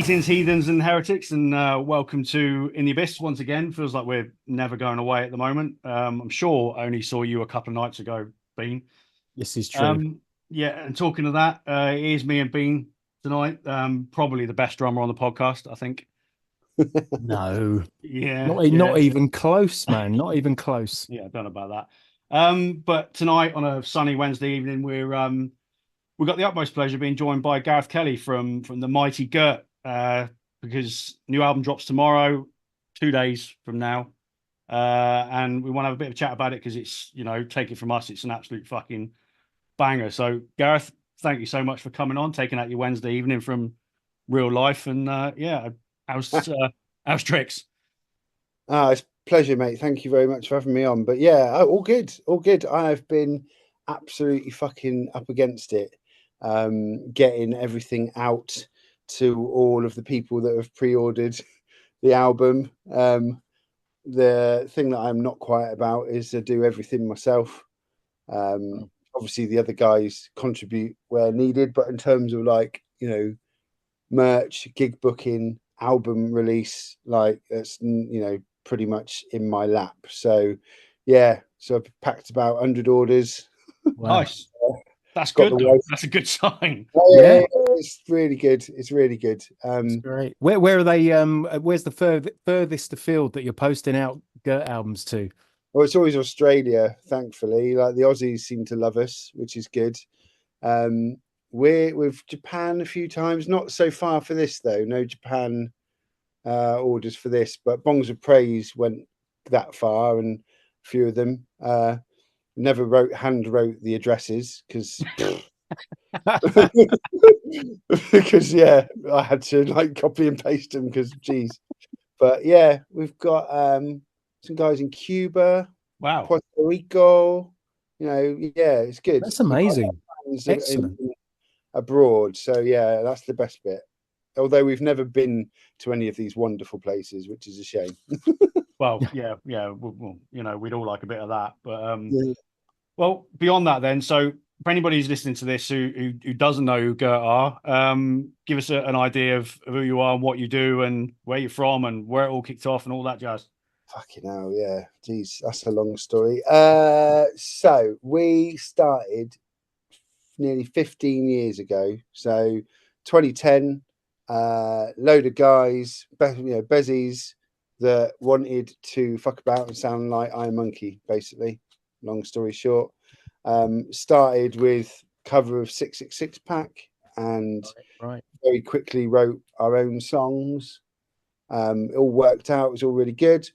Greetings, heathens and heretics, and welcome to In the Abyss once again. Feels like we're never going away at the moment. I'm sure I only saw you a couple of nights ago, Bean. This is true. Yeah, and talking of that, here's me and Bean tonight. Probably the best drummer on the podcast, I think. No, Yeah, not even close, man. Not even close. Yeah, I don't know about that. But tonight on a sunny Wednesday evening, we've got the utmost pleasure of being joined by Gareth Kelly from the mighty Gurt, because new album drops tomorrow, 2 days from now, and we want to have a bit of a chat about it because it's, take it from us, it's an absolute fucking banger. So Gareth, thank you so much for coming on, taking out your Wednesday evening from real life, and how's tricks? It's a pleasure, mate. Thank you very much for having me on. But yeah, all good, all good. I have been absolutely fucking up against it, getting everything out to all of the people that have pre-ordered the album. The thing that I'm not quiet about is to do everything myself. Obviously the other guys contribute where needed, but in terms of merch, gig booking, album release, it's pretty much in my lap. So yeah, so I've packed about 100 orders. Wow. Nice. That's good though. That's a good sign. Yeah, it's really good. It's really good. That's great. Where are they? Where's the furthest afield that you're posting out Gurt albums to? Well, it's always Australia, thankfully. Like the Aussies seem to love us, which is good. We're with Japan a few times, not so far for this though. No Japan orders for this, but Bongs of Praise went that far, and a few of them. Never hand wrote the addresses because yeah, I had to copy and paste them because geez. But yeah, we've got some guys in Cuba, wow, Puerto Rico. Yeah, it's good. That's amazing. Excellent. Abroad, so yeah, that's the best bit. Although we've never been to any of these wonderful places, which is a shame. Well, yeah. Well, we'd all like a bit of that, but well, beyond that, then. So, for anybody who's listening to this who doesn't know who Gurt are, give us an idea of who you are and what you do and where you're from and where it all kicked off and all that jazz. Fucking hell, yeah. Geez, that's a long story. So we started nearly 15 years ago. So 2010. Load of guys, bezies that wanted to fuck about and sound like Iron Monkey, basically. Long story short, started with cover of 666 Pack and very quickly wrote our own songs. It all worked out. It was all really good.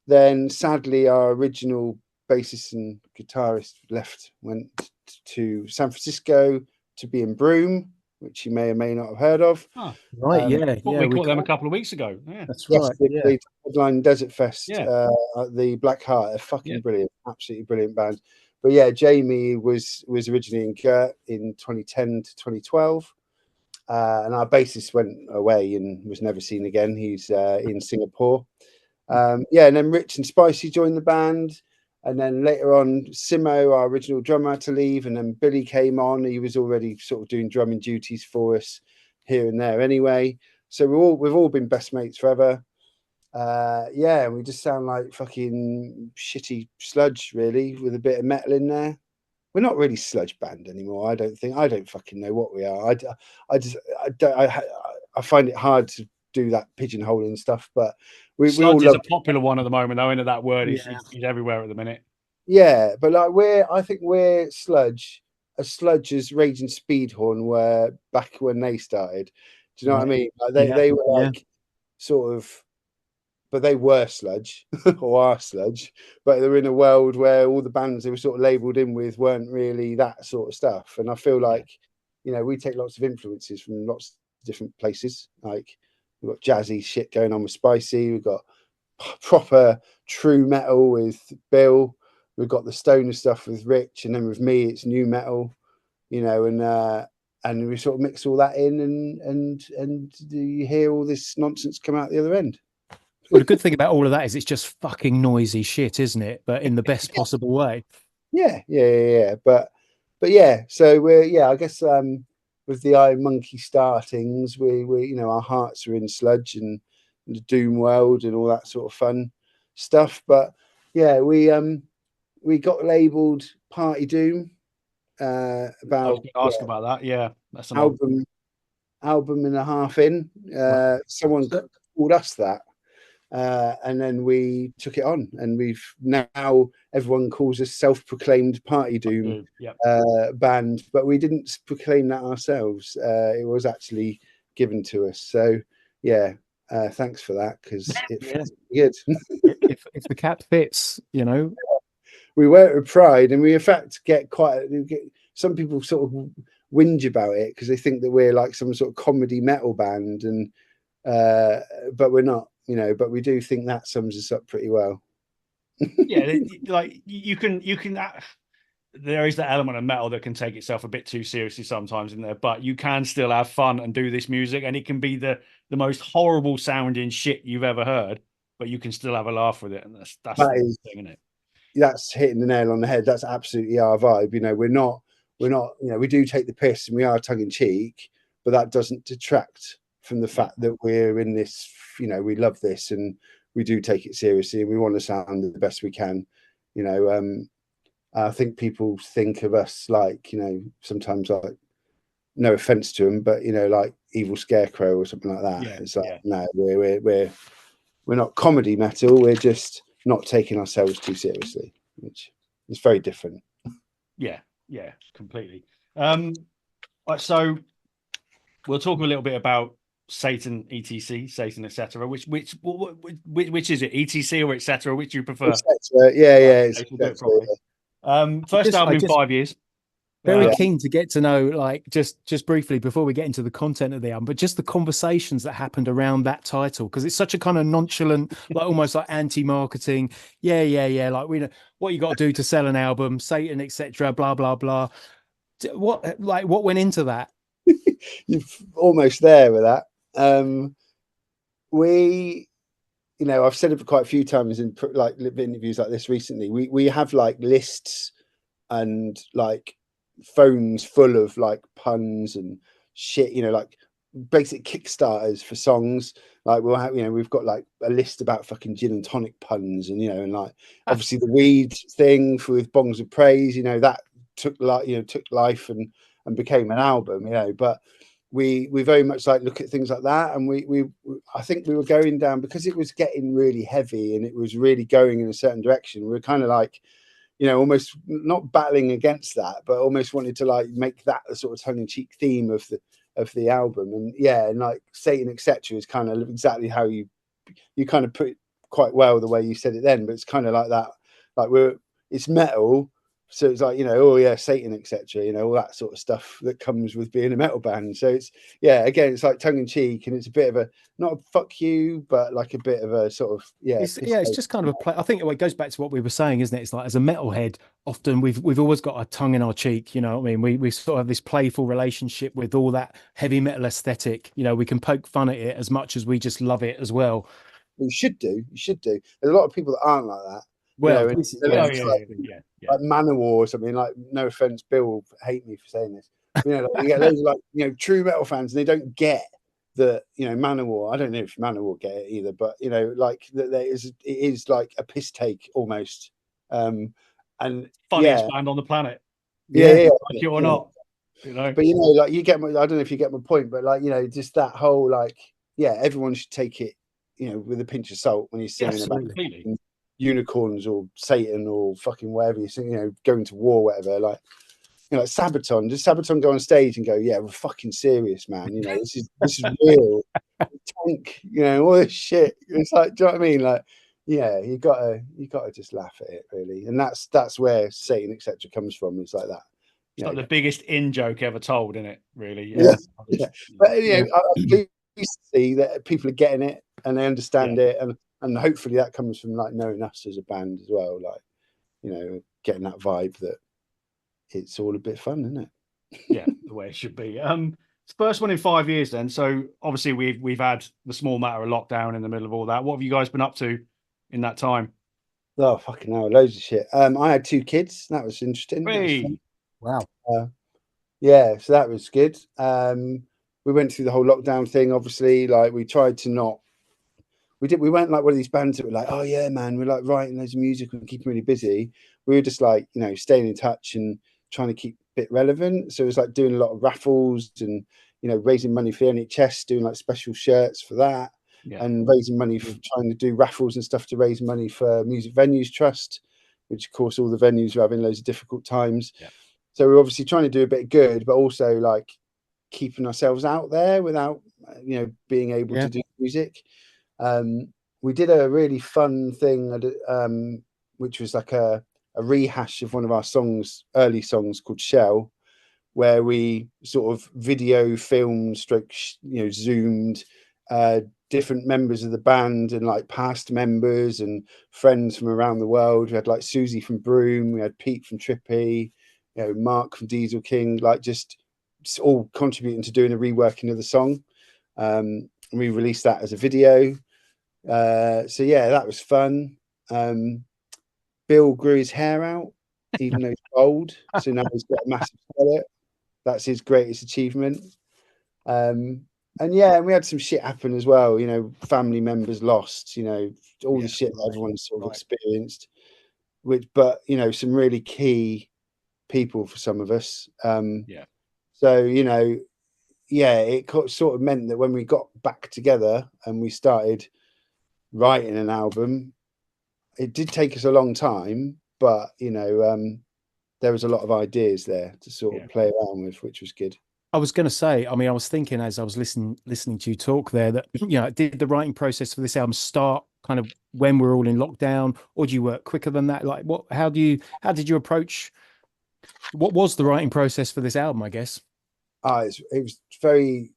Then sadly, our original bassist and guitarist went to San Francisco to be in Broome, which you may or may not have heard of. Oh, right, we caught them a couple of weeks ago. Yeah, that's right. The headline Desert Fest at the Black Heart, a fucking brilliant, absolutely brilliant band. But yeah, Jamie was originally in Gurt in 2010 to 2012, and our bassist went away and was never seen again. He's in Singapore. And then Rich and Spicy joined the band. And then later on, Simo, our original drummer, had to leave, and then Billy came on. He was already sort of doing drumming duties for us here and there anyway. So we've all been best mates forever. We just sound like fucking shitty sludge, really, with a bit of metal in there. We're not really sludge band anymore. I don't think. I don't fucking know what we are. I find it hard to do that pigeonholing stuff, but we all is a popular one at the moment, though. Into that word, he's everywhere at the minute. Yeah, but I think we're sludge. A sludge as Raging Speedhorn were back when they started. Do you know what I mean? They were sort of, but they were sludge or are sludge. But they're in a world where all the bands they were sort of labelled in with weren't really that sort of stuff. And I feel like, we take lots of influences from lots of different places. Like we've got jazzy shit going on with Spicy. We've got proper true metal with Bill. We've got the stoner stuff with Rich, and then with me, it's new metal, and we sort of mix all that in, and you hear all this nonsense come out the other end. Well, the good thing about all of that is it's just fucking noisy shit, isn't it? But in the best possible way. Yeah. But yeah, so I guess with the Iron Monkey startings, we you know, our hearts are in sludge and the Doom world and all that sort of fun stuff. But yeah, we got labelled Party Doom I was about going to ask about that. Yeah, that's an album and a half in. Someone called us that. And then we took it on, and we've now everyone calls us self-proclaimed Party Doom band, but we didn't proclaim that ourselves. It was actually given to us. So yeah, thanks for that, because it feels good. if the cap fits, you know. We wear it with pride, and we in fact get some people sort of whinge about it because they think that we're like some sort of comedy metal band, and but we're not. You know, but we do think that sums us up pretty well. Yeah, like you can. There is that element of metal that can take itself a bit too seriously sometimes in there, but you can still have fun and do this music, and it can be the most horrible sounding shit you've ever heard, but you can still have a laugh with it, and that's the thing, isn't it? That's hitting the nail on the head. That's absolutely our vibe. You know, we're not. You know, we do take the piss and we are tongue in cheek, but that doesn't detract from the fact that we're in this, you know, we love this and we do take it seriously and we want to sound the best we can. You know, I think people think of us like, you know, sometimes like, no offense to them, but you know, like Evil Scarecrow or something like that. It's like, no, we're not comedy metal. We're just not taking ourselves too seriously, which is very different. Yeah, completely. So we'll talk a little bit about Satan, etc., Satan, etc. Which is it, etc. or etc.? Which do you prefer? Yeah. First album in 5 years. Very keen to get to know, like, just briefly before we get into the content of the album, but just the conversations that happened around that title, because it's such a kind of nonchalant, like almost like anti-marketing. Yeah. Like, we know what you got to do to sell an album, Satan, etc. Blah blah blah. What went into that? You're almost there with that. We, you know, I've said it quite a few times in like interviews like this recently. We have like lists and like phones full of like puns and shit, you know, like basic Kickstarters for songs. Like we'll have, you know, we've got like a list about fucking gin and tonic puns, and you know, and like obviously the weed thing with Bongs of Praise, you know, that took life and became an album, you know. But we very much like look at things like that, and we I think we were going down, because it was getting really heavy and it was really going in a certain direction. We were kind of like, you know, almost not battling against that, but almost wanted to like make that a sort of tongue-in-cheek theme of the album. And and like Satan, etc. is kind of exactly how you kind of put it quite well the way you said it then. But it's kind of like that, like it's metal. So it's like, you know, oh yeah, Satan, etc., you know, all that sort of stuff that comes with being a metal band. So it's, again, it's like tongue in cheek, and it's a bit of a, not a fuck you, but like a bit of a sort of, it's just kind of a play. I think it goes back to what we were saying, isn't it? It's like, as a metalhead, often we've always got our tongue in our cheek, you know what I mean? We sort of have this playful relationship with all that heavy metal aesthetic. You know, we can poke fun at it as much as we just love it as well. You should do. There's a lot of people that aren't like that. Well, like Manowar or something. Like, no offense, Bill will hate me for saying this. You know, like, you get loads of like, you know, true metal fans, and they don't get that, you know, Manowar. I don't know if Manowar get it either, but you know, like that it is like a piss take almost. And funniest band on the planet. Like it or not. You know, but you know, like I don't know if you get my point, but like, you know, just that whole like, everyone should take it, you know, with a pinch of salt when you're singing about unicorns or Satan or fucking whatever you sing, you know, going to war, whatever. Like, you know, like Sabaton. Does Sabaton go on stage and go, "Yeah, we're fucking serious, man. You know, this is real." Tank, you know, all this shit. It's like, do you know what I mean? Like, you gotta just laugh at it, really. And that's where Satan, etc. comes from. It's like that. It's like the biggest in joke ever told, isn't it? Really. Yeah. But you know, I'm pleased to see that people are getting it and they understand it, and hopefully that comes from like knowing us as a band as well, like, you know, getting that vibe that it's all a bit fun, isn't it? Yeah, the way it should be. It's the first one in 5 years then. So obviously we've had the small matter of lockdown in the middle of all that. What have you guys been up to in that time? Oh, fucking hell, loads of shit. I had 2 kids. That was interesting. Hey. That was wow. yeah, so that was good. We went through the whole lockdown thing. Obviously, like we tried to not. We weren't like one of these bands that were like, oh yeah, man, we're like writing loads of music and keeping really busy. We were just like, you know, staying in touch and trying to keep a bit relevant. So it was like doing a lot of raffles and, you know, raising money for the NHS, doing like special shirts for that, and raising money for trying to do raffles and stuff to raise money for Music Venues Trust, which of course all the venues are having loads of difficult times. Yeah. So we're obviously trying to do a bit of good, but also like keeping ourselves out there without, you know, being able to do music. We did a really fun thing, which was like a rehash of one of our songs, early songs called Shell, where we sort of video filmed, stroke, you know, zoomed different members of the band and like past members and friends from around the world. We had like Susie from Broom, we had Pete from Trippy, you know, Mark from Diesel King, like just all contributing to doing a reworking of the song. We released that as a video. So yeah, that was fun. Bill grew his hair out, even though he's old, so now he's got a massive mullet. That's his greatest achievement. And yeah, and we had some shit happen as well, you know, family members lost, you know, all the shit that everyone's sort of experienced, but you know, some really key people for some of us. So, you know, yeah, it sort of meant that when we got back together and we started writing an album, it did take us a long time, but you know, there was a lot of ideas there to sort of play around with, which was good. I was going to say, I mean, I was thinking as I was listening to you talk there that, you know, did the writing process for this album start kind of when we're all in lockdown, or do you work quicker than that? Like how did you approach, what was the writing process for this album, I guess? It was very,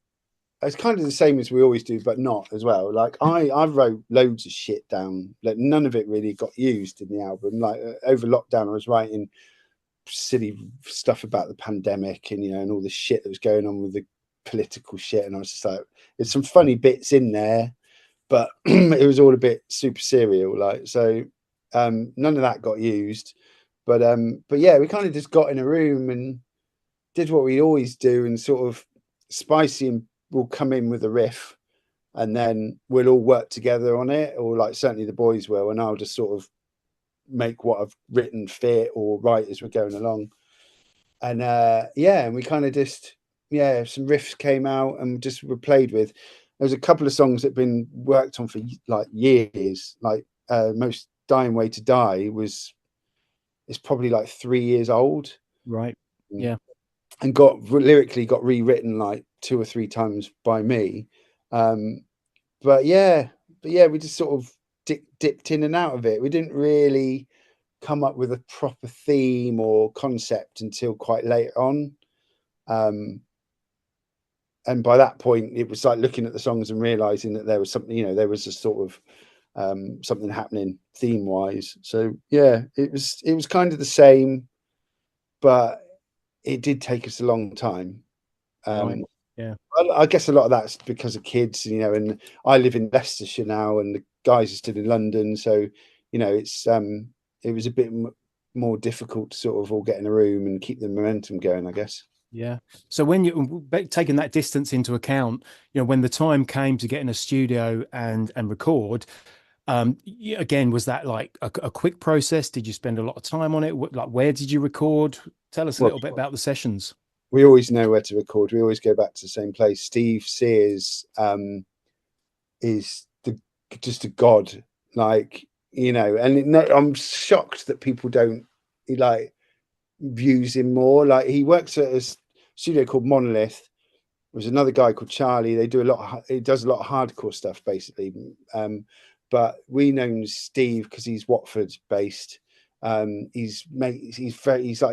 it's kind of the same as we always do, but not as well. Like I wrote loads of shit down. Like none of it really got used in the album. Like over lockdown, I was writing silly stuff about the pandemic and, you know, and all the shit that was going on with the political shit. And I was just like, there's some funny bits in there, but it was all a bit super serial. Like, so none of that got used. But yeah, we kind of just got in a room and did what we always do, and sort of Spicy and will come in with a riff and then we'll all work together on it, or like certainly the boys will, and I'll just sort of make what I've written fit or write as we're going along. And yeah, and we kind of just, yeah, some riffs came out and just were played with. There's a couple of songs that have been worked on for like years, like Most Dying Way to Die it's probably like 3 years old, right? Yeah. And got lyrically got rewritten like 2 or 3 times by me. But yeah, we just sort of dipped in and out of it. We didn't really come up with a proper theme or concept until quite late on. And by that point, it was like looking at the songs and realizing that there was something, you know, there was a sort of something happening theme wise. So yeah, it was kind of the same, but it did take us a long time. Yeah, I guess a lot of that's because of kids, you know, and I live in Leicestershire now and the guys are still in London, so you know, it was a bit more difficult to sort of all get in a room and keep the momentum going, I guess. Yeah. So when you taking that distance into account, you know, when the time came to get in a studio and record, again, was that like a quick process? Did you spend a lot of time on it? Like, where did you record? Tell us a little bit about the sessions. We always know where to record. We always go back to the same place. Steve Sears is just a god, like, you know, and I'm shocked that people don't like views him more. Like, he works at a studio called Monolith. There's another guy called Charlie. He does a lot of hardcore stuff basically. But we know Steve because he's Watford based. He's like, he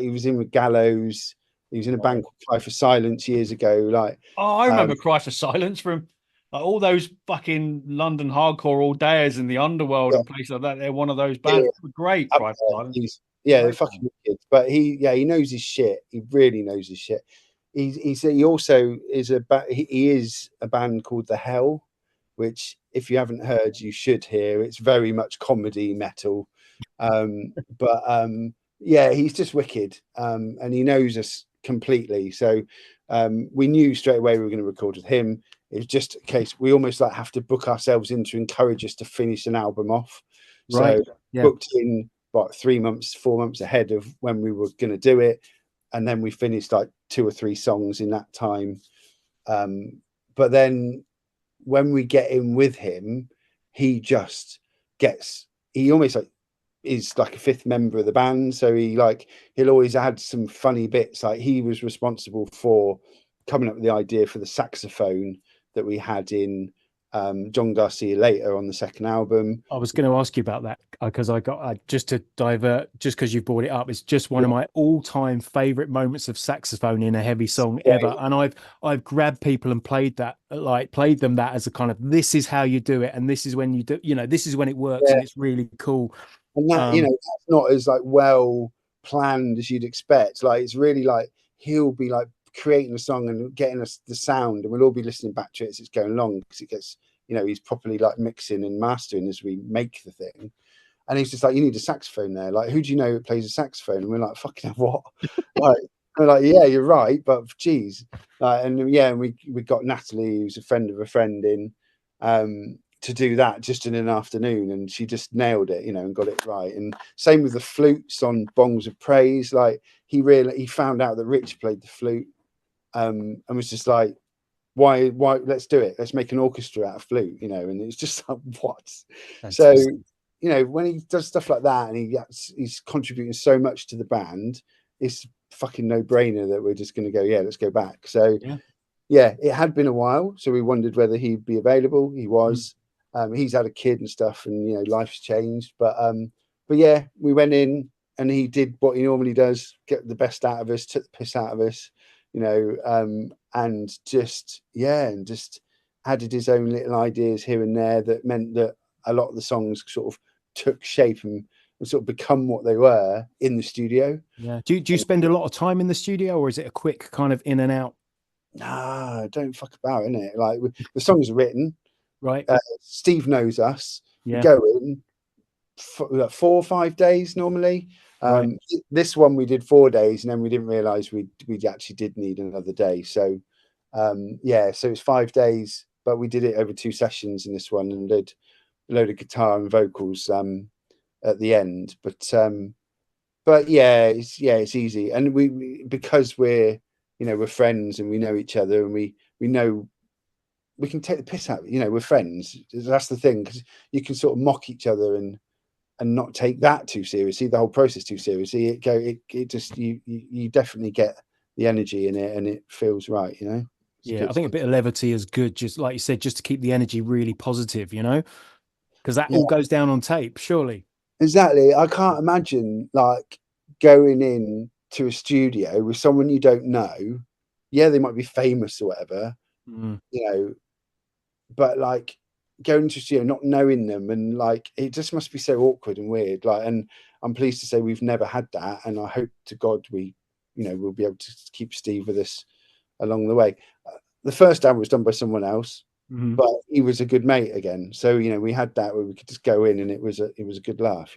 was in with Gallows. He was in a band called Cry for Silence years ago. Like, I remember Cry for Silence from like, all those fucking London hardcore all dayers in the underworld and places like that. They're one of those bands. Yeah. Great, Cry for Silence. They're fucking kids. But he knows his shit. He really knows his shit. He also is he is a band called The Hell, which if you haven't heard, you should hear. It's very much comedy metal. Yeah, he's just wicked. And he knows us completely. So we knew straight away we were going to record with him. It was just a case we almost like have to book ourselves in to encourage us to finish an album off. Right. So Yeah. booked in about 3 months, 4 months ahead of when we were going to do it, and then we finished like 2 or 3 songs in that time. But then when we get in with him, he just gets, he almost like is like a fifth member of the band. So he'll always add some funny bits. Like he was responsible for coming up with the idea for the saxophone that we had in John Garcia Later on the second album. I was going to ask you about that because I got just to divert, just because you brought it up. It's just one of my all-time favorite moments of saxophone in a heavy song ever. And I've grabbed people and played them that as a kind of, this is how you do it, and this is when you do, this is when it works, and it's really cool. And that that's not as like well planned as you'd expect. Like it's really like he'll be like creating a song and getting us the sound, and we'll all be listening back to it as it's going along, because it gets, he's properly like mixing and mastering as we make the thing. And he's just like, you need a saxophone there. Like, who do you know that plays a saxophone? And we're like, fucking hell, what? We're like, yeah, you're right, but geez. And we got Natalie, who's a friend of a friend, in to do that just in an afternoon, and she just nailed it, and got it right. And same with the flutes on Bongs of Praise. Like he found out that Rich played the flute, and was just like, why let's do it, let's make an orchestra out of flute, and it's just like, what? Fantastic. So when he does stuff like that, and he's contributing so much to the band, it's fucking no-brainer that we're just going to go, let's go back. So it had been a while, so we wondered whether he'd be available. He was. He's had a kid and stuff, and life's changed, but yeah, we went in and he did what he normally does, get the best out of us, took the piss out of us, and just added his own little ideas here and there that meant that a lot of the songs sort of took shape and sort of become what they were in the studio. Do you spend a lot of time in the studio, or is it a quick kind of in and out? Nah, don't fuck about, innit? Like the songs are written, right? Steve knows us. We go in for 4 or 5 days normally. This one we did 4 days, and then we didn't realize we actually did need another day. So so it's 5 days, but we did it over 2 sessions in this one, and did a load of guitar and vocals at the end. But it's easy, and we because we're friends and we know each other, and we know we can take the piss out. We're friends. That's the thing, because you can sort of mock each other and not take that too seriously, the whole process too seriously. It just you definitely get the energy in it, and it feels right. I think a bit of levity is good, just like you said, just to keep the energy really positive. Because that all goes down on tape, surely. Exactly. I can't imagine like going in to a studio with someone you don't know. Yeah, they might be famous or whatever, but like going to a studio not knowing them, and like it just must be so awkward and weird. Like, and I'm pleased to say we've never had that, and I hope to God we we'll be able to keep Steve with us along the way. The first album was done by someone else, but he was a good mate again. So we had that where we could just go in, and it was a good laugh.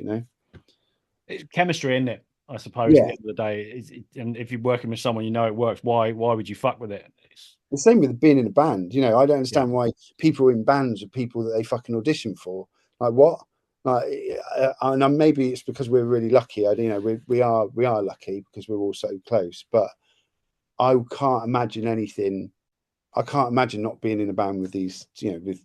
It's chemistry, isn't it? I suppose at the end of the day, and if you're working with someone it works, why would you fuck with it? It's the same with being in a band. I don't understand why people in bands are people that they fucking audition for. Like what? Like, and maybe it's because we're really lucky. We are lucky because we're all so close. But I can't imagine anything. I can't imagine not being in a band with these, with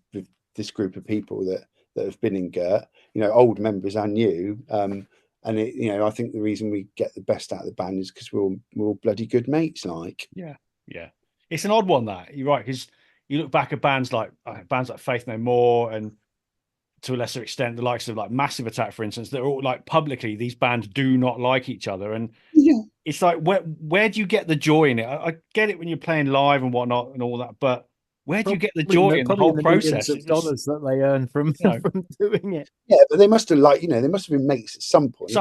this group of people that have been in Gurt. Old members and new. And I think the reason we get the best out of the band is because we're all bloody good mates. Like, yeah. It's an odd one, that you're right, because you look back at bands like Faith No More, and to a lesser extent the likes of like Massive Attack, for instance. They're all like publicly, these bands do not like each other, and it's like where do you get the joy in it? I get it when you're playing live and whatnot and all that, but where do you get the joy in the whole process? Of dollars that they earn from doing it. Yeah, but they must have they must have been mates at some point.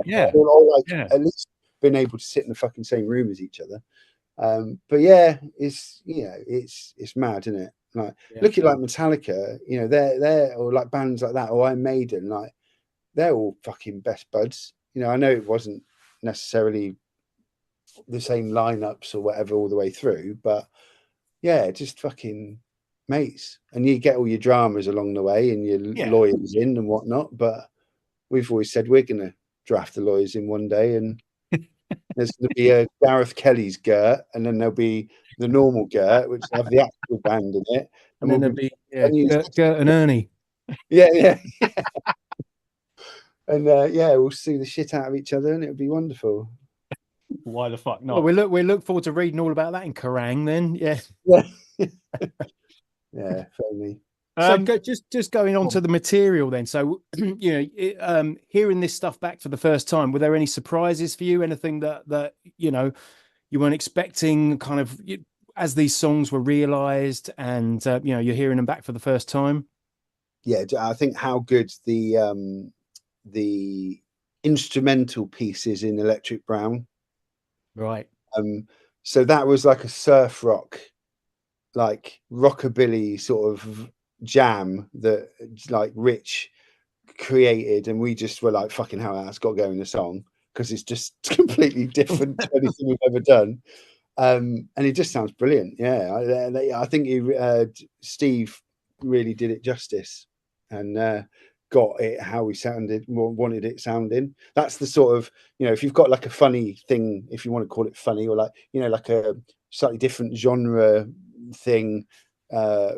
They're all at least been able to sit in the fucking same room as each other. But it's mad, isn't it? Like look at like Metallica, they're or like bands like that, or Iron Maiden, like they're all fucking best buds. I know it wasn't necessarily the same lineups or whatever all the way through, but yeah, just fucking mates. And you get all your dramas along the way and your lawyers in and whatnot. But we've always said we're going to draft the lawyers in one day, and there's going to be a Gareth Kelly's Gurt, and then there'll be the normal Gurt, which will have the actual band in it, and then there'll be Gurt and Ernie. Yeah. And we'll see the shit out of each other, and it'll be wonderful. Why the fuck not? Well, we look forward to reading all about that in Kerrang. Then, yeah. Yeah, certainly. So just going on to the material then. So hearing this stuff back for the first time, were there any surprises for you? Anything that you weren't expecting, kind of as these songs were realized, and you're hearing them back for the first time? Yeah, I think how good the instrumental pieces in Electric Brown. Right. So that was like a surf rock, like rockabilly sort of jam that like Rich created, and we just were like, fucking hell, that's got to go in the song, because it's just completely different to anything we've ever done. And it just sounds brilliant. Yeah, I think Steve really did it justice, and got it how we wanted it sounding. That's the sort of, if you've got like a funny thing, if you want to call it funny, or like, like a slightly different genre thing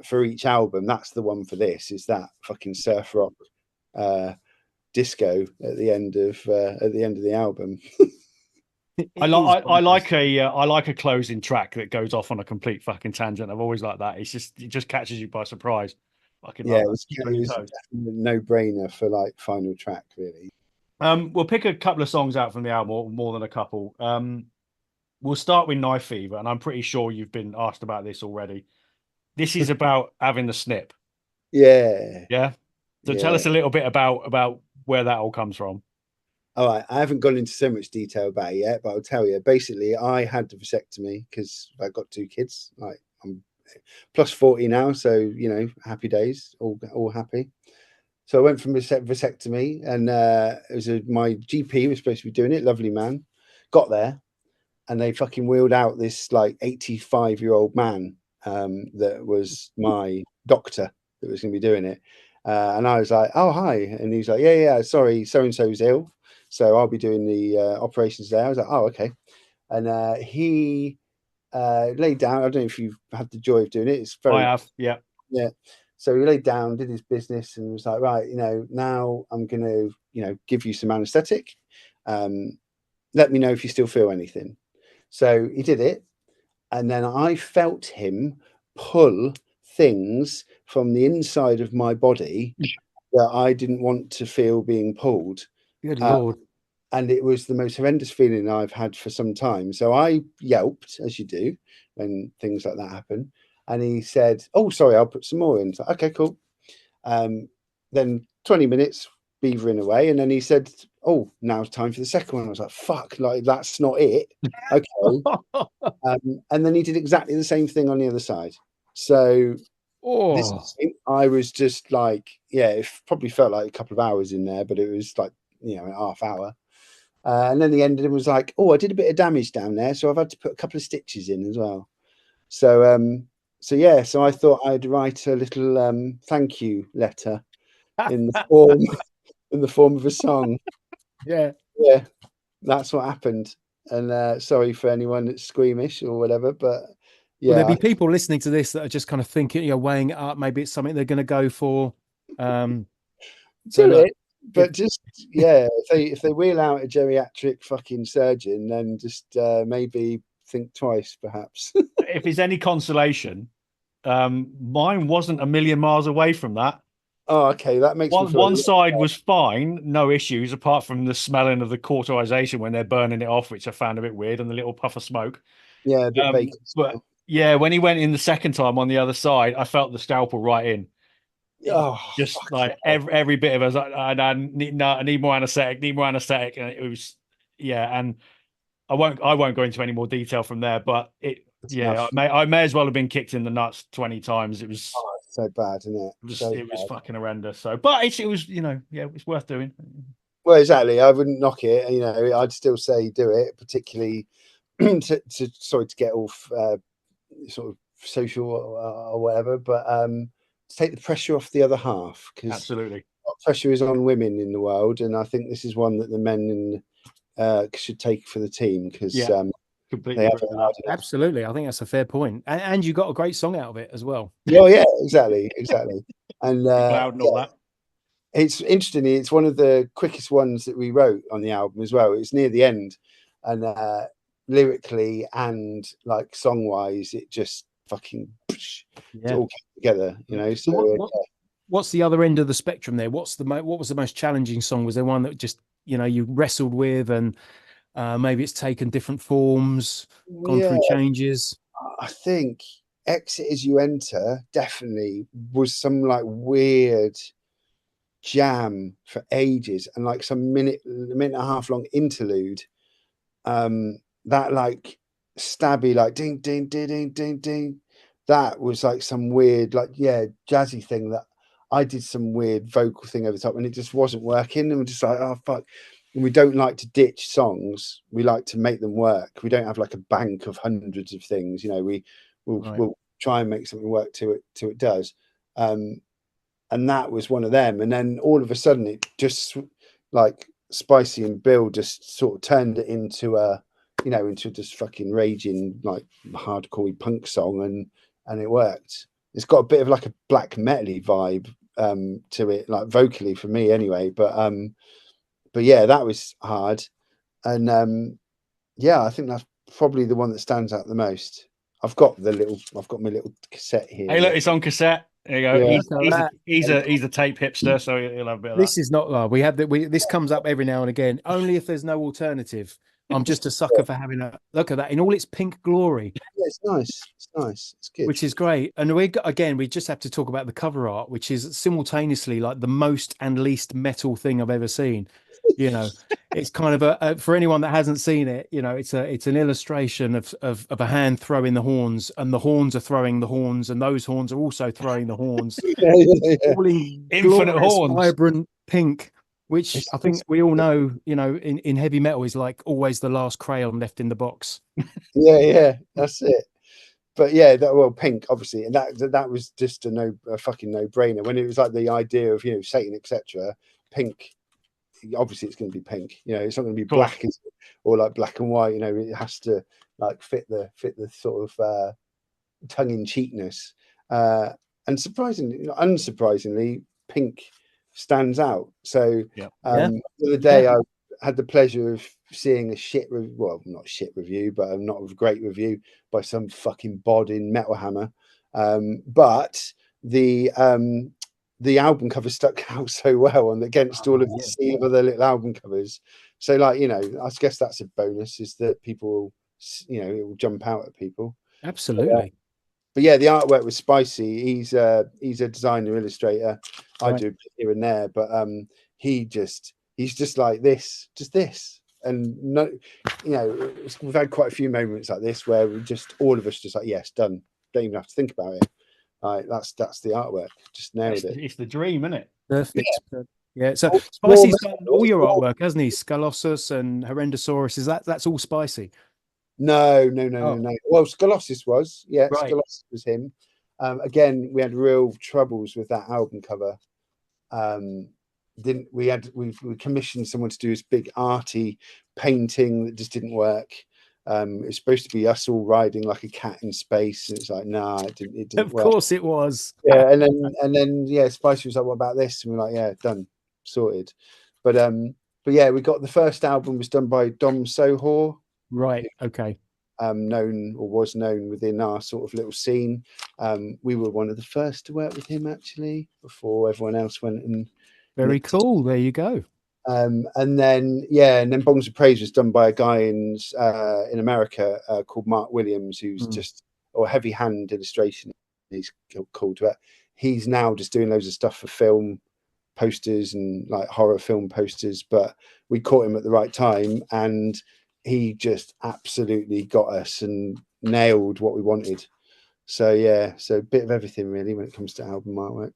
for each album, that's the one for this, is that fucking surf rock disco at the end of the album. I like a closing track that goes off on a complete fucking tangent. I've always liked that. It just catches you by surprise. It was a no-brainer for like final track, really. We'll pick a couple of songs out from the album, or more than a couple. We'll start with Knife Fever, and I'm pretty sure you've been asked about this already. This is about having the snip. Yeah. So tell us a little bit about where that all comes from. All right, I haven't gone into so much detail about it yet, but I'll tell you. Basically, I had the vasectomy because I got 2 kids. Like, I'm plus 40 now, so happy days, all happy. So I went from vasectomy, and it was my GP was supposed to be doing it. Lovely man. Got there, and they fucking wheeled out this like 85-year-old man that was my doctor that was going to be doing it. And I was like, oh, hi. And he's like, yeah, sorry, so-and-so's ill, so I'll be doing the operations there. I was like, oh, okay. And he laid down. I don't know if you've had the joy of doing it. It's very. I have, yeah. So he laid down, did his business, and was like, right, now I'm going to, give you some anesthetic. Let me know if you still feel anything. So he did it, and then I felt him pull things from the inside of my body that I didn't want to feel being pulled. Good Lord. And it was the most horrendous feeling I've had for some time. So I yelped, as you do when things like that happen. And he said, oh, sorry, I'll put some more in. So, okay, cool. Then 20 minutes beavering away. And then he said, oh, now it's time for the second one. I was like, fuck, like, that's not it. Okay. And then he did exactly the same thing on the other side. So I was just like, it probably felt like a couple of hours in there, but it was like, a half hour. And then the end was like, oh, I did a bit of damage down there, so I've had to put a couple of stitches in as well. So I thought I'd write a little thank you letter in the form of a song. Yeah, that's what happened. And sorry for anyone that's squeamish or whatever, but Will there be people listening to this that are just kind of thinking, weighing it up? Maybe it's something they're going to go for. But just if they wheel out a geriatric fucking surgeon, then just maybe think twice, perhaps. If it's any consolation, mine wasn't a million miles away from that. Oh, okay, that makes one side was fine, no issues, apart from the smelling of the cauterization when they're burning it off, which I found a bit weird, and the little puff of smoke. Yeah, a bit bacon. But yeah, when he went in the second time on the other side, I felt the scalpel right in. Oh, just like every bit of us, I need more anesthetic, and it was and I won't go into any more detail from there, but I may as well have been kicked in the nuts 20 times. It was so bad, isn't it? It was fucking horrendous. So, but it was it's worth doing. Well, exactly. I wouldn't knock it. I'd still say do it, particularly sorry to get off sort of social or whatever, but to take the pressure off the other half, because Absolutely. pressure is on women in the world, and I think this is one that the men should take for the team, because Completely they have agree with that. Absolutely, I think that's a fair point, and you got a great song out of it as well. Well, yeah, exactly. And Loud and all that. it's interesting. It's one of the quickest ones that we wrote on the album as well. It's near the end, and lyrically and like song wise, it just fucking it all came together, you know. So what's the other end of the spectrum there? What was the most challenging song? Was there one that just, you know, you wrestled with, and maybe it's taken different forms, gone through changes? I think Exit As You Enter definitely was some like weird jam for ages, and like some minute and a half long interlude that like stabby, like ding ding ding ding ding ding, that was like some weird, like, jazzy thing that I did some weird vocal thing over the top, and it just wasn't working, and we're just like, oh fuck. And we don't like to ditch songs, we like to make them work. We don't have like a bank of hundreds of things, you know. We'll try and make something work till it does. And that was one of them. And then all of a sudden it just, like, Spicy and Bill just sort of turned it into into just fucking raging, like, hardcore punk song, and it worked. It's got a bit of like a black metal-y vibe to it, like vocally, for me anyway. But yeah, that was hard. And I think that's probably the one that stands out the most. I've got my little cassette here. Hey, look, it's on cassette. There you go. Yeah. He's a tape hipster, so he'll have a bit of This that. is not we have that. This comes up every now and again. Only if there's no alternative. I'm just a sucker for having a look at that in all its pink glory. Yeah, it's nice. It's nice. It's good. Which is great. And we just have to talk about the cover art, which is simultaneously like the most and least metal thing I've ever seen. You know, it's kind of for anyone that hasn't seen it, you know, it's an illustration of a hand throwing the horns, and the horns are throwing the horns, and those horns are also throwing the horns. All in Infinite glorious, horns, vibrant pink, which I think we all know, you know, in heavy metal is like always the last crayon left in the box. Yeah, that's it. But yeah, pink, obviously, and that was just a fucking no-brainer when it was like the idea of, you know, Satan, etc. Pink, obviously, it's going to be pink. You know, it's not going to be black or like black and white. You know, it has to like fit the sort of tongue-in-cheekness. And unsurprisingly, pink stands out. So the other day, I had the pleasure of seeing a not shit review, but not a great review by some fucking bod in Metal Hammer. But the album cover stuck out so well, and against all of the sea of other little album covers. So, like, you know, I guess that's a bonus, is that people, you know, it will jump out at people. Absolutely. But yeah, the artwork was Spicy. He's a designer, illustrator. I do here and there, but he's just like this, and no, you know, we've had quite a few moments like this where we just, all of us just like, yes, done. Don't even have to think about it. That's the artwork. Just nailed it. It's the dream, isn't it? Perfect. Yeah. So Spicy's done all your artwork, hasn't he? Scalossus and Horrendosaurus. That's all Spicy? No. Well, Scalossus was, Scalossus was him. Again, we had real troubles with that album cover. We commissioned someone to do this big arty painting that just didn't work. It was supposed to be us all riding like a cat in space, and it's like, nah, it didn't work. Of course it was. Yeah, and then Spicy was like, what about this? And we're like, yeah, done, sorted. But yeah, we got the first album was done by Dom Sohor. Right. Okay. Was known within our sort of little scene. We were one of the first to work with him, actually, before everyone else went and. Very cool. There you go. And then Bongs of Praise was done by a guy in America called Mark Williams, who's just heavy hand illustration. He's called it. He's now just doing loads of stuff for film posters and like horror film posters. But we caught him at the right time, and he just absolutely got us and nailed what we wanted. So a bit of everything really when it comes to album artwork.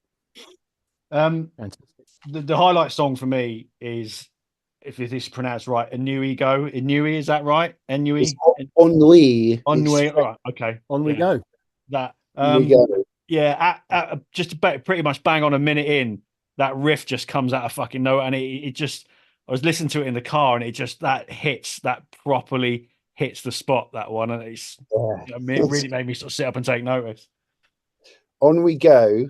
The highlight song for me is if this is pronounced right, Inui, is that right? Inui, It's ennui. Ennui. All right, okay. On we Yeah, go. that. We go. Yeah, just about pretty much bang on a minute in, that riff just comes out of fucking nowhere, and it just. I was listening to it in the car, and that properly hits the spot, that one, and it's. Yeah. I mean, it really made me sort of sit up and take notice. On we go.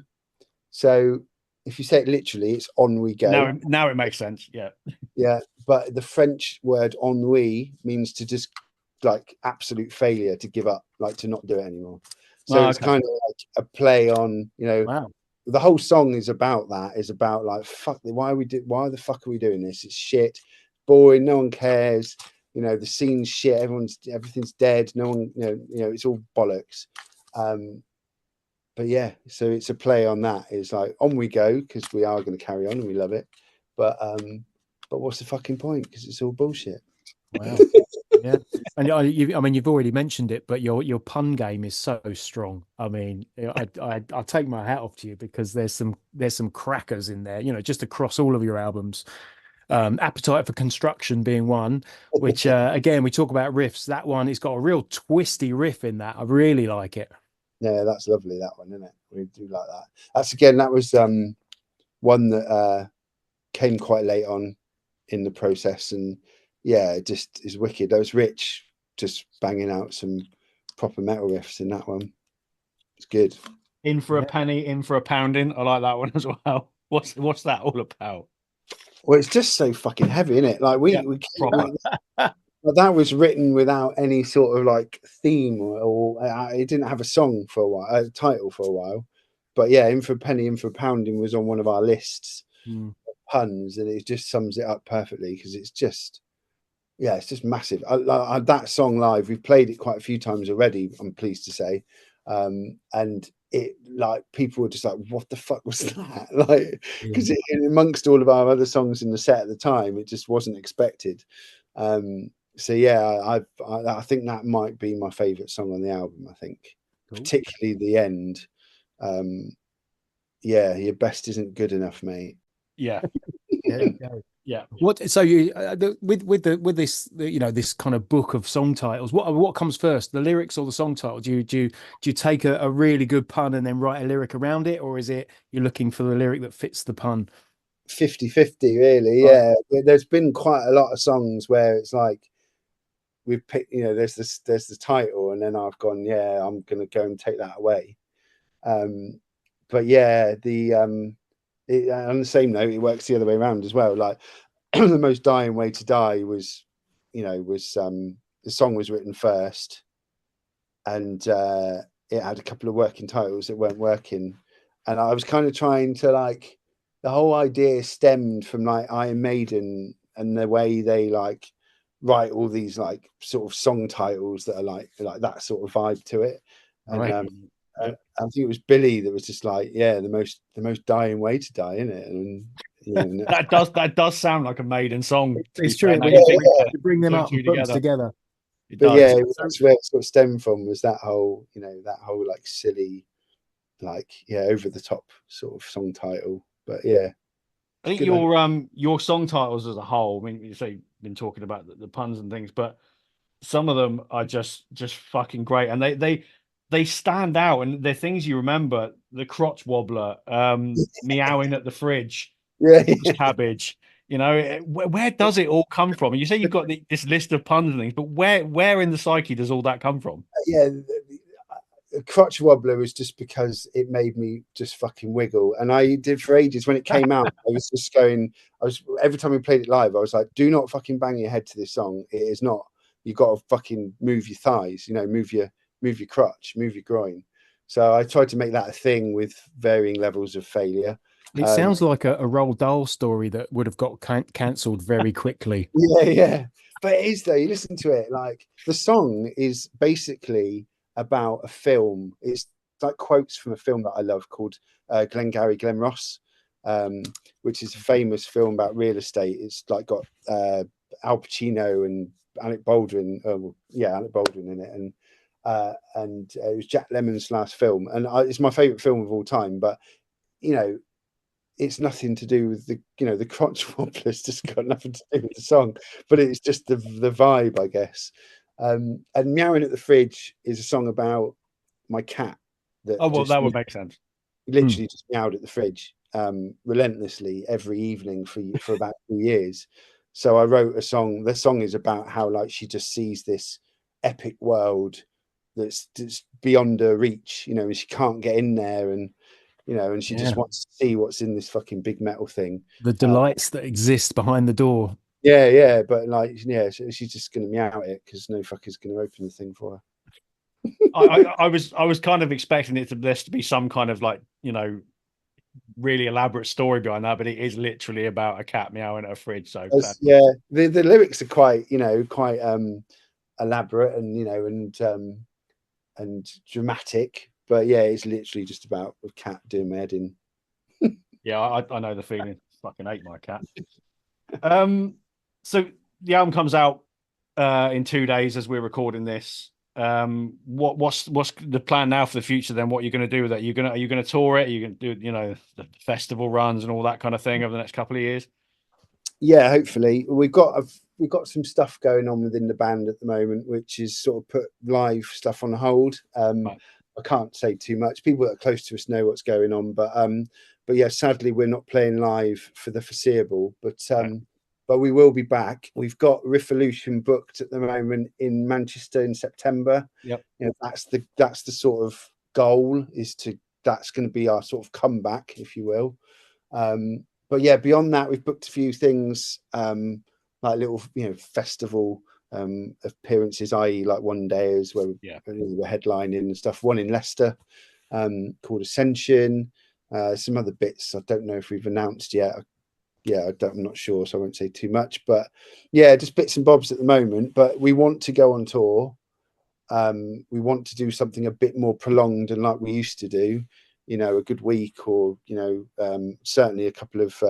So if you say it literally, it's on we go. Now it makes sense. Yeah. Yeah, but the French word ennui means to just like absolute failure, to give up, like to not do it anymore. So it's kind of like a play on, Wow. The whole song is about that. Is about like, fuck, why the fuck are we doing this? It's shit, boring, no one cares. The scene's shit. Everything's dead. No one, it's all bollocks. But yeah, so it's a play on that. It's like, on we go, because we are going to carry on and we love it. But what's the fucking point? Because it's all bullshit. Wow. Yeah, and I mean, you've already mentioned it, but your pun game is so strong. I mean, I take my hat off to you, because there's some crackers in there, just across all of your albums. Appetite for Construction being one, which again, we talk about riffs. That one, it's got a real twisty riff in that. I really like it. Yeah, that's lovely, that one, isn't it? We do like that. That was one that came quite late on in the process, and yeah, it just is wicked. That was Rich just banging out some proper metal riffs in that one. It's good. In for a penny, in for a pounding. I like that one as well. What's that all about? Well, it's just so fucking heavy, isn't it? Like we that was written without any sort of like theme, or it didn't have a song for a while, a title for a while. But yeah, in for a penny, in for a pounding was on one of our lists of puns, and it just sums it up perfectly, because it's just, yeah, it's just massive. That song live, we've played it quite a few times already, I'm pleased to say, and it, like, people were just like, what the fuck was that? Like, because amongst all of our other songs in the set at the time, it just wasn't expected. So yeah, I think that might be my favorite song on the album. I think, particularly the end. Yeah, your best isn't good enough, mate. Yeah. Yeah. What? So you with this, this kind of book of song titles, what comes first, the lyrics or the song title? Do you take a really good pun and then write a lyric around it, or is it you're looking for the lyric that fits the pun? 50-50, really. Yeah, there's been quite a lot of songs where it's like we've picked, there's the title, and then I've gone, yeah, I'm gonna go and take that away. But yeah, on the same note, it works the other way around as well. Like, The Most Dying Way to Die was the song was written first, and it had a couple of working titles that weren't working, and I was kind of trying to, like, the whole idea stemmed from like Iron Maiden and the way they like write all these like sort of song titles that are like that sort of vibe to it. And I think it was Billy that was just like, yeah, the most dying way to die, isn't it? And that does sound like a Maiden song. It's true. You bring them up and put them together. But yeah, that's where it sort of stemmed from, was that whole, that whole like silly, like, yeah, over the top sort of song title. But yeah, I think your song titles as a whole, I mean, you say you've been talking about the puns and things, but some of them are just fucking great, and they stand out, and they're things you remember. The crotch wobbler, meowing at the fridge, cabbage. Where does it all come from? You say you've got this list of puns and things, but where in the psyche does all that come from? Yeah, crotch wobbler was just because it made me just fucking wiggle, and I did for ages when it came out. I was just going, every time we played it live, I was like, do not fucking bang your head to this song. It is not, you got to fucking move your thighs, move your crotch, move your groin. So I tried to make that a thing with varying levels of failure. It sounds like a Roald Dahl story that would have got cancelled very quickly. Yeah, but it is, though. You listen to it, like, the song is basically about a film. It's like quotes from a film that I love called Glengarry Glen Ross, which is a famous film about real estate. It's like got Al Pacino and Alec Baldwin. Alec Baldwin in it, and it was Jack Lemmon's last film, and it's my favorite film of all time. But it's nothing to do with the, you know, the crotch wobblers, just got nothing to do with the song, but it's just the vibe, I guess. And Meowing at the Fridge is a song about my cat that Oh, well, just that would make sense. literally just meowed at the fridge relentlessly every evening for about 2 years. So I wrote a song. The song is about how, like, she just sees this epic world that's beyond her reach, you know, and she can't get in there, and you know, and she just wants to see what's in this fucking big metal thing. The delights that exist behind the door. Yeah, but like, yeah, she's just gonna meow at it because no fucker's gonna open the thing for her. I was kind of expecting this to be some kind of, like, you know, really elaborate story behind that, but it is literally about a cat meowing at a fridge. So yeah, the lyrics are quite, you know, quite elaborate and, you know, and dramatic, but yeah, it's literally just about a cat doing my head in. Yeah, I know the feeling. Fucking hate my cat. So the album comes out in 2 days as we're recording this. What's the plan now for the future then? What are you going to do with that? Are you going to tour it? Are you going to do, you know, the festival runs and all that kind of thing over the next couple of years? Yeah, hopefully. We've got some stuff going on within the band at the moment, which is sort of put live stuff on hold. Right. I can't say too much. People that are close to us know what's going on, but yeah, sadly we're not playing live for the foreseeable. But we will be back. We've got Riffolution booked at the moment in Manchester in September. Yep. You know, that's the sort of goal, that's going to be our sort of comeback, if you will. But yeah, beyond that, we've booked a few things, like little, you know, festival appearances, i.e. like one days where we're headlining and stuff. One in Leicester called Ascension. Some other bits I don't know if we've announced yet. I'm not sure, so I won't say too much. But yeah, just bits and bobs at the moment. But we want to go on tour. We want to do something a bit more prolonged and like we used to do. You know, a good week, or, you know, certainly a couple of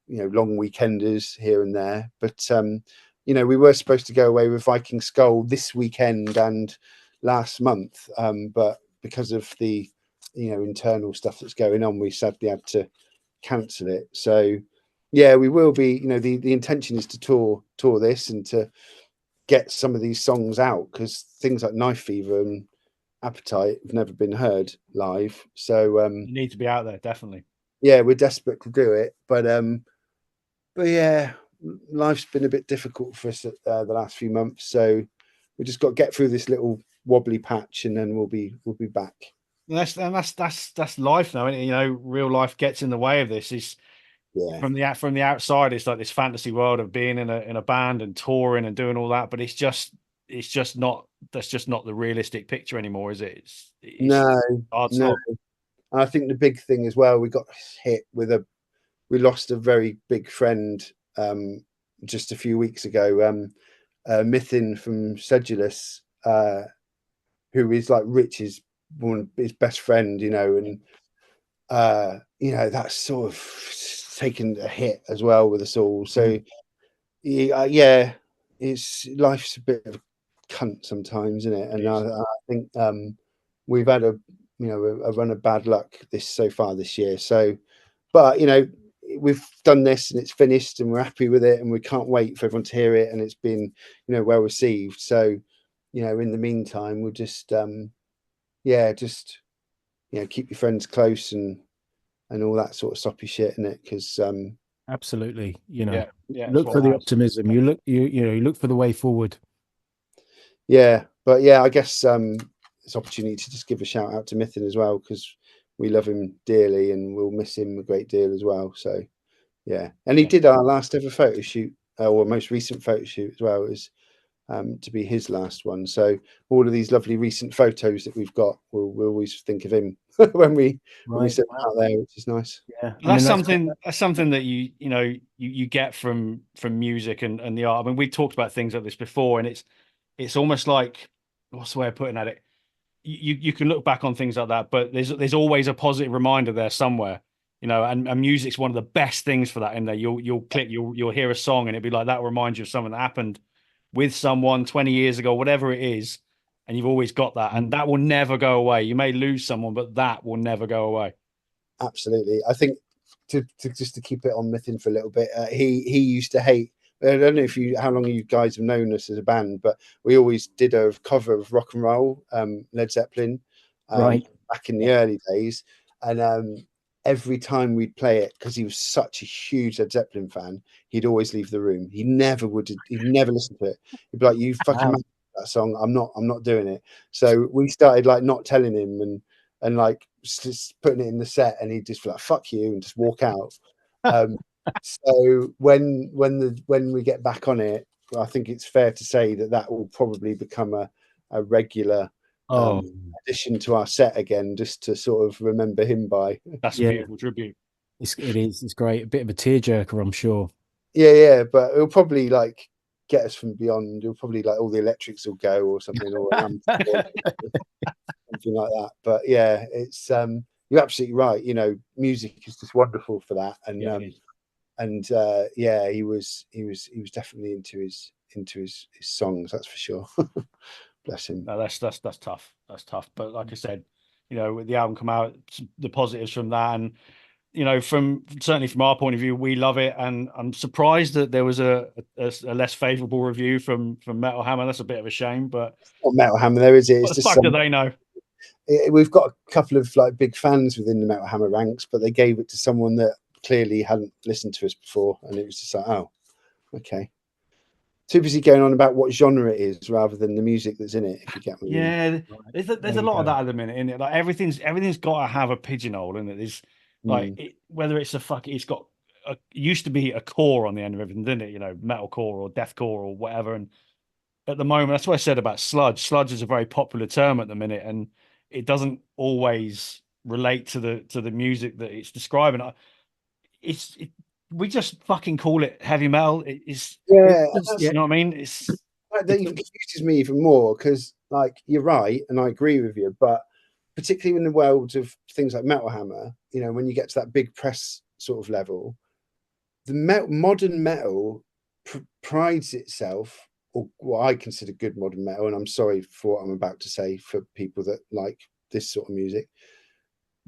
you know, long weekenders here and there. But you know, we were supposed to go away with Viking Skull this weekend and last month, but because of the, you know, internal stuff that's going on, we sadly had to cancel it. So yeah, we will be, you know, the intention is to tour this and to get some of these songs out, because things like Knife Fever and Appetite have never been heard live. So You need to be out there, definitely. yeah, we're desperate to do it, but yeah, life's been a bit difficult for us the last few months, so we just got to get through this little wobbly patch, and then we'll be back. That's life now, isn't it? You know, real life gets in the way of this. Is from the outside, it's like this fantasy world of being in a band and touring and doing all that, but it's just not, that's just not the realistic picture anymore, is it? No. And I think the big thing as well, we got hit with we lost a very big friend just a few weeks ago, Mythin from Sedulous, who is like Rich's best friend, you know, and you know, that's sort of taken a hit as well with us all. So yeah, life's a bit of a cunt sometimes, isn't it? And I think we've had a run of bad luck so far this year. So, but you know, we've done this and it's finished and we're happy with it, and we can't wait for everyone to hear it, and it's been, you know, well received. So, you know, in the meantime, we'll just you know, keep your friends close and all that sort of soppy shit in it, because absolutely, you know, look for the optimism. You look for the way forward. Yeah, but yeah, I guess it's opportunity to just give a shout out to Mythin as well, because we love him dearly and we'll miss him a great deal as well. So yeah, and he did our last ever photo shoot, or most recent photo shoot as well. It was to be his last one. So all of these lovely recent photos that we've got, we'll always think of him when we send them out there, which is nice. Yeah, that's something that you get from music and the art. I mean, we've talked about things like this before, and it's almost like, what's the way of putting at it? You can look back on things like that, but there's always a positive reminder there somewhere, you know, and music's one of the best things for that. In there, you'll hear a song and it'll be like, that reminds you of something that happened with someone 20 years ago, whatever it is, and you've always got that, and that will never go away. You may lose someone, but that will never go away. Absolutely. I think just to keep it on Mythin for a little bit, he used to hate. I don't know how long you guys have known us as a band, but we always did a cover of rock and roll, Led Zeppelin, Right. back in the early days, and every time we'd play it, because he was such a huge Led Zeppelin fan, he'd always leave the room. He never listen to it. He'd be like, "You fucking that song, I'm not doing it." So we started like not telling him and like just putting it in the set, and he'd just be like, "Fuck you," and just walk out. So when we get back on it, I think it's fair to say that will probably become a regular addition to our set again, just to sort of remember him by. That's a beautiful tribute. It's great. A bit of a tearjerker, I'm sure. Yeah, but it'll probably like get us from beyond. It'll probably like all the electrics will go or something, or something like that. But yeah, it's you're absolutely right. You know, music is just wonderful for that, and he was definitely into his songs. That's for sure. Bless him. No, that's tough. That's tough. But like I said, you know, with the album come out, the positives from that, and you know, certainly from our point of view, we love it. And I'm surprised that there was a less favourable review from Metal Hammer. That's a bit of a shame. But what Metal Hammer there is it? What the fuck do they know? We've got a couple of like big fans within the Metal Hammer ranks, but they gave it to someone that clearly hadn't listened to us before, and it was just like, oh, okay. Too busy going on about what genre it is rather than the music that's in it. If you get me. Yeah, there's a lot of that at the minute, in it. Like everything's got to have a pigeonhole in it. There's like whether it's it's got used to be a core on the end of everything, didn't it? You know, metalcore or deathcore or whatever. And at the moment, that's what I said about sludge. Sludge is a very popular term at the minute, and it doesn't always relate to the music that it's describing. We just fucking call it heavy metal. You know what I mean? That confuses me even more, because like you're right, and I agree with you, but particularly in the world of things like Metal Hammer, you know, when you get to that big press sort of level, the modern metal prides itself, or what I consider good modern metal, and I'm sorry for what I'm about to say for people that like this sort of music.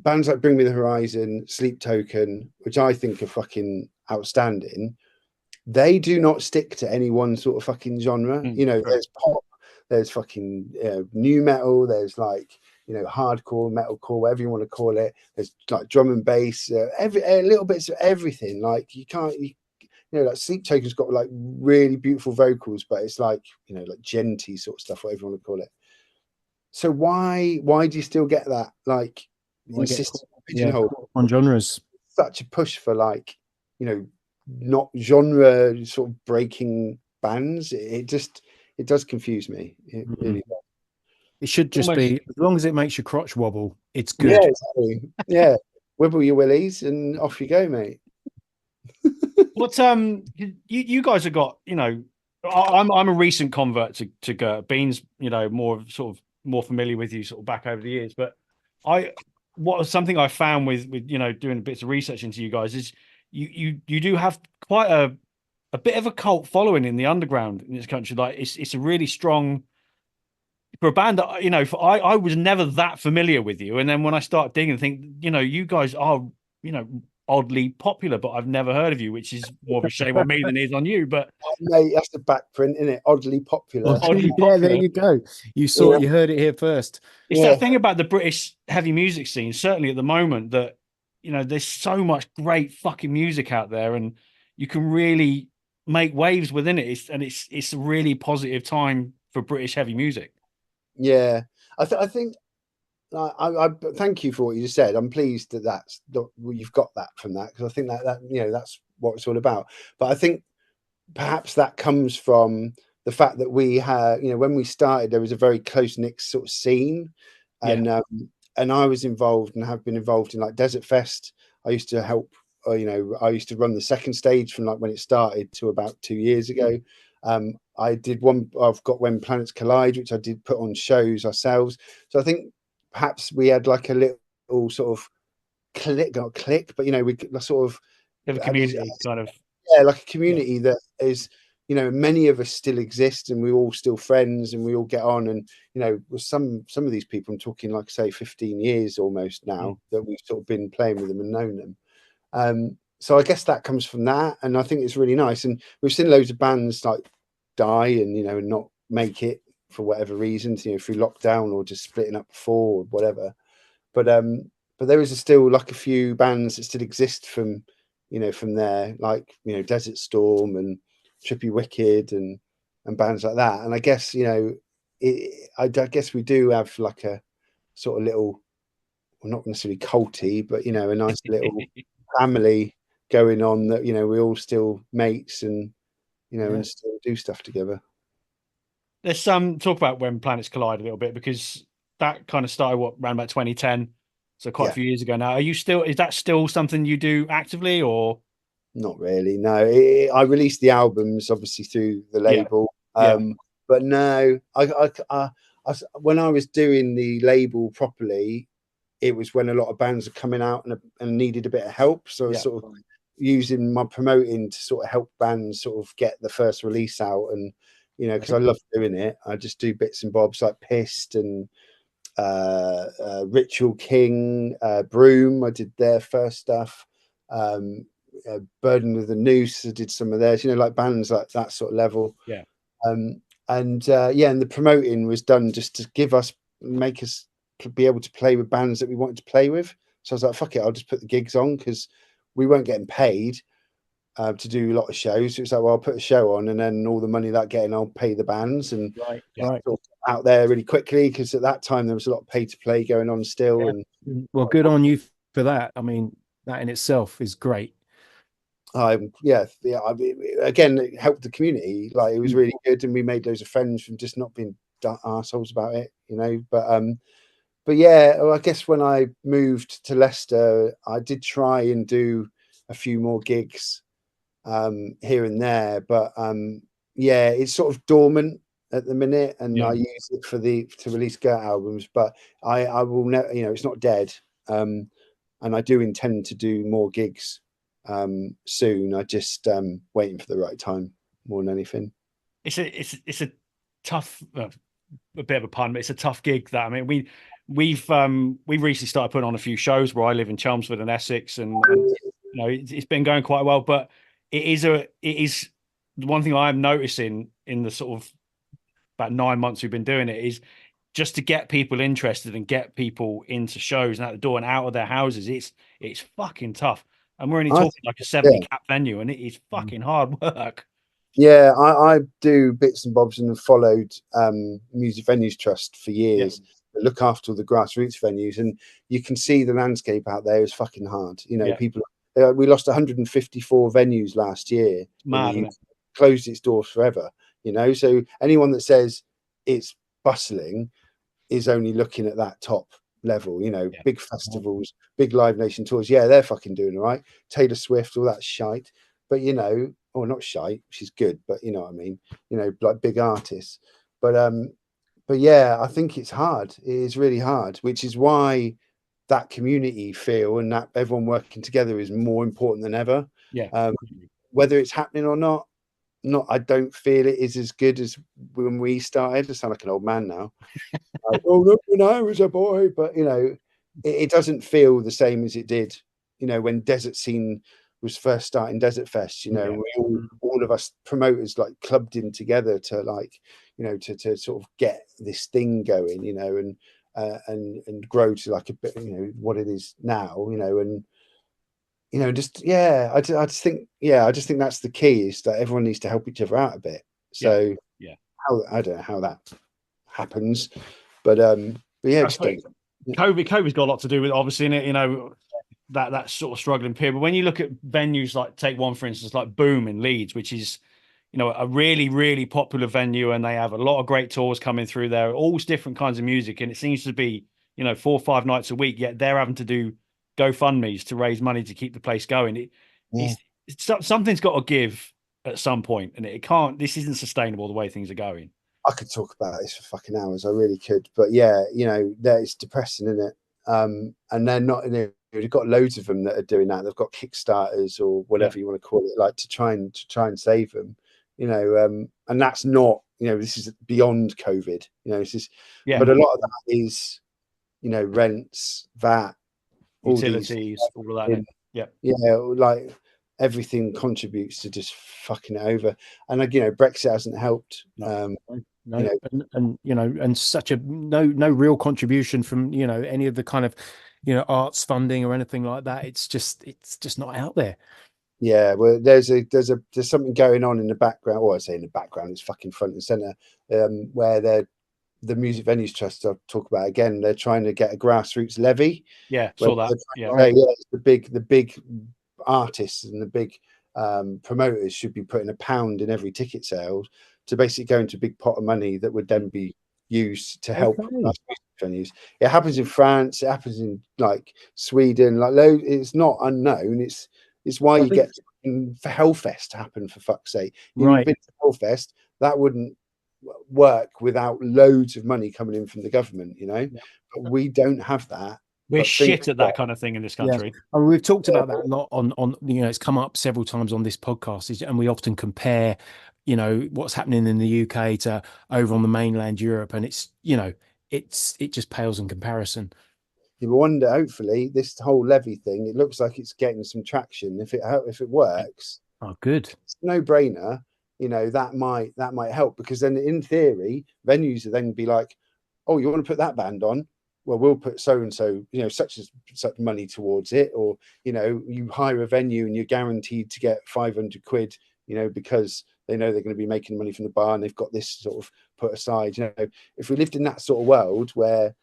Bands like Bring Me the Horizon, Sleep Token, which I think are fucking outstanding, they do not stick to any one sort of fucking genre. You know, there's pop, there's fucking new metal, there's like, you know, hardcore, metalcore, whatever you want to call it. There's like drum and bass, a little bits of everything. Like you know, like Sleep Token's got like really beautiful vocals, but it's like, you know, like genty sort of stuff, whatever you want to call it. So why do you still get that like insistent pigeonhole on genres? Such a push for like, you know, not genre sort of breaking bands. It does confuse me. It really does. It should just be, as long as it makes your crotch wobble, it's good. Yeah, exactly. Yeah, wibble your willies and off you go, mate. What you guys have got, you know, I'm a recent convert to Gurt. Bean's, you know, more familiar with you sort of back over the years, but something I found with you know, doing bits of research into you guys is you do have quite a bit of a cult following in the underground in this country. Like it's a really strong, for a band that, you know, I was never that familiar with you, and then when I start digging, think, you know, you guys are, you know, oddly popular, but I've never heard of you, which is more of a shame on me than it is on you. But mate, that's the back print, isn't it? Oddly popular. Yeah, there you go. You heard it here first. It's that thing about the British heavy music scene, certainly at the moment, that, you know, there's so much great fucking music out there, and you can really make waves within it. It's a really positive time for British heavy music. Yeah, I think I thank you for what you just said. I'm pleased that you've got that from that, because I think that you know, that's what it's all about. But I think perhaps that comes from the fact that we had, you know, when we started, there was a very close-knit sort of scene, and I was involved and have been involved in like Desert Fest. I used to help, you know, I used to run the second stage from like when it started to about 2 years ago. I did one. I've got When Planets Collide, which I did put on shows ourselves. So I think perhaps we had like a little sort of click, but you know, we sort of have a community kind of, like a community that is, you know, many of us still exist, and we're all still friends, and we all get on. And you know, with some of these people, I'm talking like say 15 years almost now that we've sort of been playing with them and known them. So I guess that comes from that, and I think it's really nice. And we've seen loads of bands like die and and not make it for whatever reasons, through lockdown or just splitting up before or whatever. But there is still like a few bands that still exist from from there, like Desert Storm and Trippy Wicked and bands like that. And I guess I guess we do have like a sort of little, well, not necessarily culty, but a nice little family going on that we're all still mates and and still do stuff together. Let's talk about When Planets Collide a little bit, because that kind of started around about 2010, so quite a few years ago now. Is that still something you do actively, or not really? No, I released the albums obviously through the label, but no, I when I was doing the label properly, it was when a lot of bands are coming out and needed a bit of help. So I was sort of using my promoting to sort of help bands sort of get the first release out, and because I love doing it. I just do bits and bobs like Pissed and Ritual King, Broom. I did their first stuff. Burden with the Noose, I did some of theirs. Like bands like that sort of level. And the promoting was done just to make us be able to play with bands that we wanted to play with. So I was like, fuck it, I'll just put the gigs on, because we weren't getting paid to do a lot of shows. So it's like, well, I'll put a show on, and then all the money that getting, I'll pay the bands and out there really quickly, because at that time there was a lot of pay to play going on still. And well, good on you for that. I mean, that in itself is great. Again, it helped the community. Like, it was really good, and we made loads of friends from just not being arseholes about it, but yeah, I guess when I moved to Leicester, I did try and do a few more gigs here and there, but it's sort of dormant at the minute, and I use it to release Gurt albums, but I will never, it's not dead, and I do intend to do more gigs soon. I just waiting for the right time more than anything. It's a tough, a bit of a pun, but it's a tough gig. That, I mean, we've recently started putting on a few shows where I live in Chelmsford and Essex, and it's been going quite well. But it is one thing I'm noticing in the sort of about 9 months we've been doing it, is just to get people interested and get people into shows and out the door and out of their houses. It's fucking tough, and we're only talking like a 70 cap venue, and it is fucking hard work. Yeah, I do bits and bobs and have followed Music Venues Trust for years. Look after all the grassroots venues, and you can see the landscape out there is fucking hard. People. We lost 154 venues last year. Mad, closed its doors forever. So anyone that says it's bustling is only looking at that top level. Big festivals, big Live Nation tours. Yeah, they're fucking doing all right. Taylor Swift, all that shite. But or not shite, she's good, but you know what I mean. Like big artists. But yeah, I think it's hard. It is really hard, which is why that community feel and that everyone working together is more important than ever. Whether it's happening or not, I don't feel it is as good as when we started. I sound like an old man now. Like, oh, look, when I was a boy, but it doesn't feel the same as it did. When Desert Scene was first starting Desert Fest. We all of us promoters like clubbed in together to to sort of get this thing going. And grow to like a bit, what it is now. I just think that's the key, is that everyone needs to help each other out a bit. So I don't know how that happens, but yeah, COVID's got a lot to do with it, obviously, in it, that sort of struggling period. But when you look at venues, like take one for instance, like Boom in Leeds, which is a really, really popular venue, and they have a lot of great tours coming through there, all different kinds of music, and it seems to be 4 or 5 nights a week, yet they're having to do GoFundMe's to raise money to keep the place going. Something's got to give at some point, and this isn't sustainable the way things are going. I could talk about this for fucking hours, I really could, but yeah, that is depressing, isn't it? And they're not they've got loads of them that are doing that. They've got Kickstarters or whatever you want to call it, like to try and save them, and that's not, this is beyond COVID, this is, but a lot of that is, rents, VAT, utilities, all of that. Yeah, like everything contributes to just fucking it over. And like, Brexit hasn't helped. No, and and such a no real contribution from any of the kind of arts funding or anything like that. It's just not out there. Yeah, well, there's something going on in the background. Well, I say in the background, it's fucking front and center, where the Music Venues Trust I'll talk about again. They're trying to get a grassroots levy. Yeah, saw that. Yeah, the big artists and the big promoters should be putting £1 in every ticket sales to basically go into a big pot of money that would then be used to help venues. It happens in France. It happens in like Sweden. Like, it's not unknown. It's why you get for Hellfest to happen, for fuck's sake. You've been to Hellfest, that wouldn't work without loads of money coming in from the government, but we don't have that. We're shit at that kind of thing in this country. Yeah. I mean, we've talked about that a lot on it's come up several times on this podcast, and we often compare what's happening in the UK to over on the mainland Europe, and it's it just pales in comparison. You wonder, hopefully, this whole levy thing, it looks like it's getting some traction. If it works, good, it's no brainer. That might help, because then in theory, venues will then be like, oh, you want to put that band on? Well, we'll put so and so, such as such money towards it, or you hire a venue and you're guaranteed to get 500 quid, because they know they're going to be making money from the bar and they've got this sort of put aside. If we lived in that sort of world where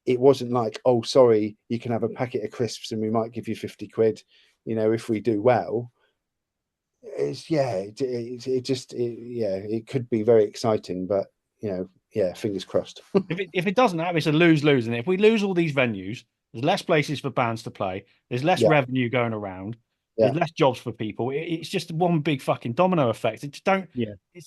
it wasn't like, oh, sorry, you can have a packet of crisps and we might give you 50 quid, if we do well. It could be very exciting, but fingers crossed. if it doesn't happen, it's a lose-lose. And if we lose all these venues, there's less places for bands to play, there's less revenue going around, there's less jobs for people. It's just one big fucking domino effect. It's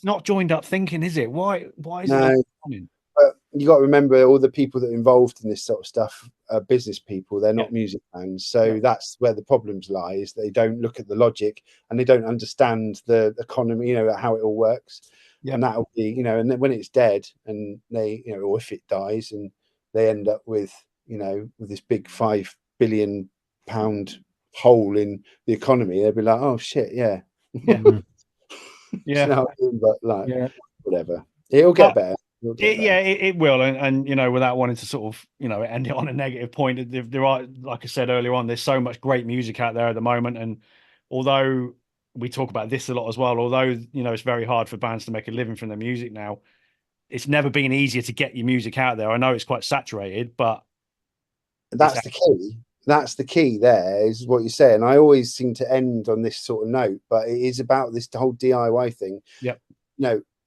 not joined up thinking, is it? Why is it happening? But you got to remember, all the people that are involved in this sort of stuff are business people. They're not music fans. So that's where the problems lie, is they don't look at the logic and they don't understand the economy, how it all works. And that'll be, and then when it's dead and they, or if it dies and they end up with, with this big £5 billion hole in the economy, they'll be like, oh shit, but whatever. It'll get better. It will, and without wanting to sort of end it on a negative point, there are, like I said earlier on, there's so much great music out there at the moment, and although we talk about this a lot as well, although it's very hard for bands to make a living from their music now, it's never been easier to get your music out there. I know it's quite saturated, but that's the key. That's the key. There is what you say, and I always seem to end on this sort of note, but it is about this whole DIY thing.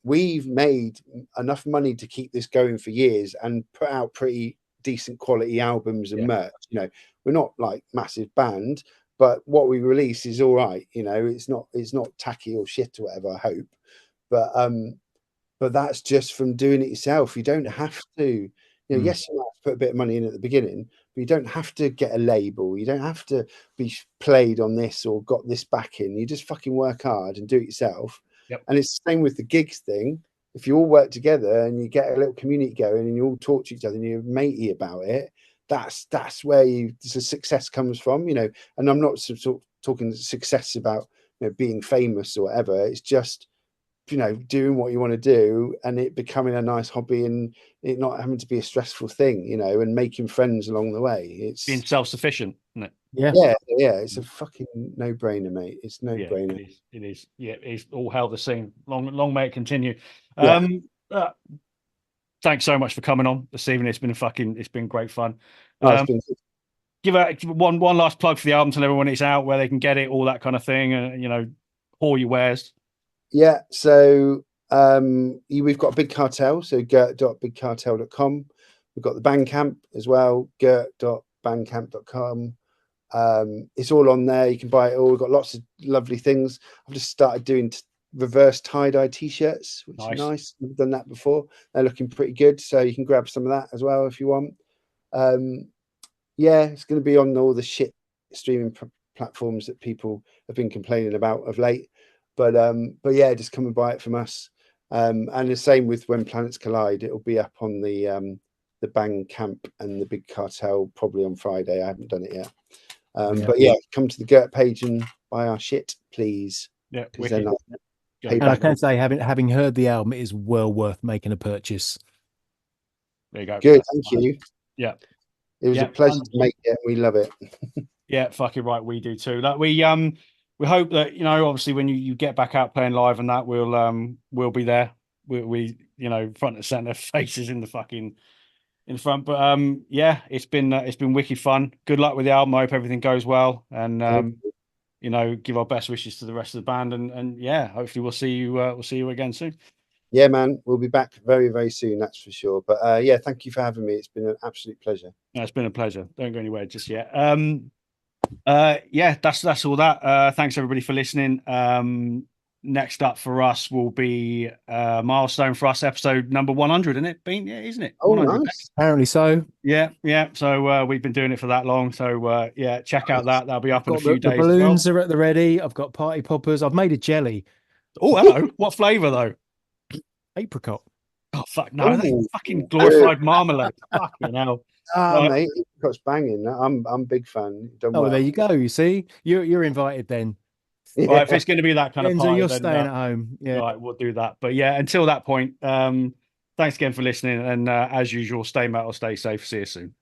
We've made enough money to keep this going for years and put out pretty decent quality albums and merch. We're not like massive band, but what we release is all right. It's not tacky or shit or whatever, I hope. But that's just from doing it yourself. You don't have to, yes, you might have to put a bit of money in at the beginning, but you don't have to get a label. You don't have to be played on this or got this backing. You just fucking work hard and do it yourself. And it's the same with the gigs thing. If you all work together and you get a little community going and you all talk to each other and you're matey about it, that's where the success comes from, And I'm not sort of talking success about being famous or whatever. It's just doing what you want to do and it becoming a nice hobby and it not having to be a stressful thing, and making friends along the way. It's being self-sufficient, isn't it? It's a fucking no-brainer, mate. It's no-brainer. It is. It's all hell the same. Long may it continue. Thanks so much for coming on this evening. It's been great fun. Give one last plug for the album, tell everyone it's out, where they can get it, all that kind of thing, all your wares. So we've got a Big Cartel, so gurt.bigcartel.com. We've got the Bandcamp as well, gurt.bandcamp.com. It's all on there. You can buy it all. We've got lots of lovely things. I've just started doing reverse tie-dye t-shirts, which is nice. We've done that before. They're looking pretty good, so you can grab some of that as well if you want. It's going to be on all the shit streaming platforms that people have been complaining about of late. But just come and buy it from us. And the same with When Planets Collide. It'll be up on the Bandcamp and the Big Cartel probably on Friday. I haven't done it yet. But yeah, come to the Gurt page and buy our shit, please. Yeah, because they're not. And I can say, having heard the album, it is well worth making a purchase. There you go. Good, thank you. Yeah, it was a pleasure to make it. We love it. Yeah, fucking right, we do too. That we hope that, you know, obviously when you get back out playing live and that, we'll be there. We you know, front and center, faces in the front. But yeah, it's been wicked fun. Good luck with the album. I hope everything goes well, and you know, give our best wishes to the rest of the band, and yeah, hopefully we'll see you again soon. Yeah, man, we'll be back very, very soon, that's for sure. But yeah, thank you for having me. It's been an absolute pleasure. No, it's been a pleasure. Don't go anywhere just yet. Yeah, that's all that. Thanks everybody for listening. Next up for us will be milestone for us, episode number 100, isn't it, Bean? Yeah, isn't it? Oh, nice. Apparently so. Yeah. So we've been doing it for that long. So yeah, check out that. That'll be up in a few days. The balloons are at the ready. I've got party poppers. I've made a jelly. Oh, hello. What flavour though? Apricot. Oh fuck no! That's fucking glorified marmalade. Fucking hell. Mate, apricot's banging. I'm a big fan. There you go. You see, you're invited then. Right, if it's going to be that kind of party, you're staying at home. Yeah, right, we'll do that. But yeah, until that point, thanks again for listening, and as usual, stay metal, stay safe. See you soon.